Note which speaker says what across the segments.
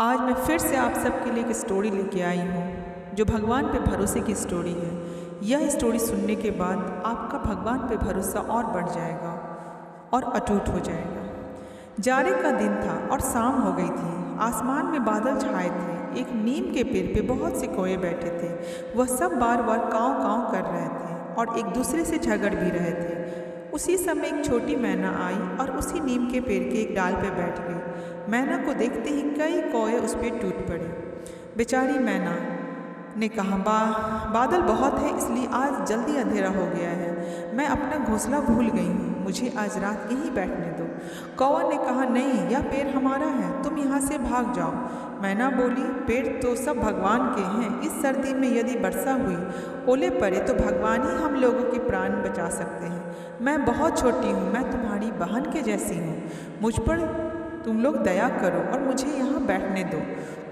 Speaker 1: आज मैं फिर से आप सबके लिए एक स्टोरी लेके आई हूँ जो भगवान पे भरोसे की स्टोरी है। यह स्टोरी सुनने के बाद आपका भगवान पे भरोसा और बढ़ जाएगा और अटूट हो जाएगा। जाड़े का दिन था और शाम हो गई थी। आसमान में बादल छाए थे। एक नीम के पेड़ पे बहुत से कौए बैठे थे। वह सब बार बार काँव काँव कर रहे थे और एक दूसरे से झगड़ भी रहे थे। उसी समय एक छोटी मैना आई और उसी नीम के पेड़ के एक डाल पे बैठ गई। मैना को देखते ही कई कौए उस पर टूट पड़े। बेचारी मैना ने कहा, बादल बहुत है इसलिए आज जल्दी अंधेरा हो गया है। मैं अपना घोंसला भूल गई हूँ, मुझे आज रात यहीं बैठने दो। कौवा ने कहा, नहीं, यह पेड़ हमारा है, तुम यहाँ से भाग जाओ। मैना बोली, पेड़ तो सब भगवान के हैं। इस सर्दी में यदि वर्षा हुई, ओले पड़े तो भगवान ही हम लोगों के प्राण बचा सकते हैं। मैं बहुत छोटी हूँ, मैं तुम्हारी बहन के जैसी हूँ, मुझ पर तुम लोग दया करो और मुझे यहाँ बैठने दो।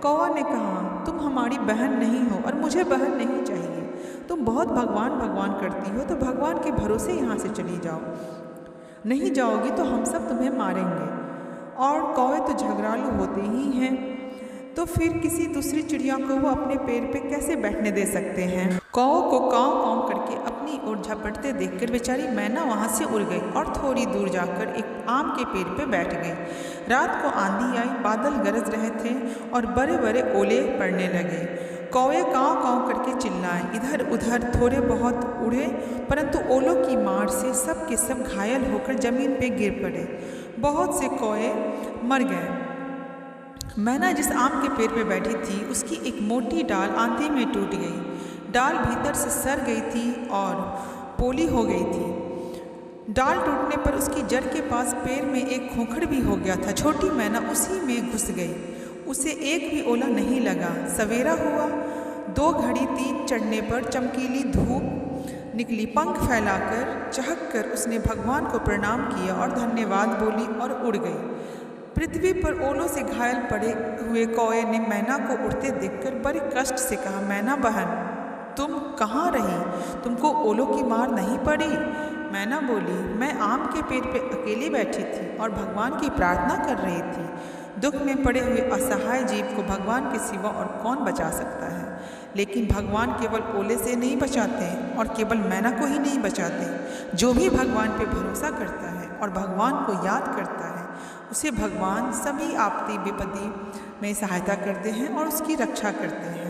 Speaker 1: कौवा ने कहा, तुम हमारी बहन नहीं हो और मुझे बहन नहीं चाहिए। तुम बहुत भगवान भगवान करती हो तो भगवान के भरोसे यहाँ से चली जाओ। नहीं जाओगी तो हम सब तुम्हें मारेंगे। और कौवे तो झगड़ालू होते ही हैं, तो फिर किसी दूसरी चिड़िया को वो अपने पेड़ पे कैसे बैठने दे सकते हैं। कौवे को काँव काँव करके अपनी ओर झपटते देखकर बेचारी मैना वहाँ से उड़ गई और थोड़ी दूर जाकर एक आम के पेड़ पे बैठ गई। रात को आंधी आई, बादल गरज रहे थे और बड़े बड़े ओले पड़ने लगे। कौवे काँव काँव करके चिल्लाए, इधर उधर थोड़े बहुत उड़े, परंतु ओलों की मार से सब के सब घायल होकर जमीन पे गिर पड़े। बहुत से कौवे मर गए। मैना जिस आम के पेड़ पे बैठी थी उसकी एक मोटी डाल आंधी में टूट गई। डाल भीतर से सड़ गई थी और पोली हो गई थी। डाल टूटने पर उसकी जड़ के पास पेड़ में एक खोखड़ भी हो गया था। छोटी मैना उसी में घुस गई। उसे एक भी ओला नहीं लगा। सवेरा हुआ, 2 घड़ी 3 चढ़ने पर चमकीली धूप निकली। पंख फैलाकर चहक कर उसने भगवान को प्रणाम किया और धन्यवाद बोली और उड़ गई। पृथ्वी पर ओलों से घायल पड़े हुए कौवे ने मैना को उड़ते देखकर बड़े कष्ट से कहा, मैना बहन, तुम कहाँ रही? तुमको ओलों की मार नहीं पड़ी? मैना बोली, मैं आम के पेड़ पे अकेली बैठी थी और भगवान की प्रार्थना कर रही थी। दुख में पड़े हुए असहाय जीव को भगवान के सिवा और कौन बचा सकता है? लेकिन भगवान केवल ओले से नहीं बचाते और केवल मैना को ही नहीं बचाते। जो भी भगवान पे भरोसा करता है और भगवान को याद करता है, उसे भगवान सभी आपत्ति विपत्ति में सहायता करते हैं और उसकी रक्षा करते हैं।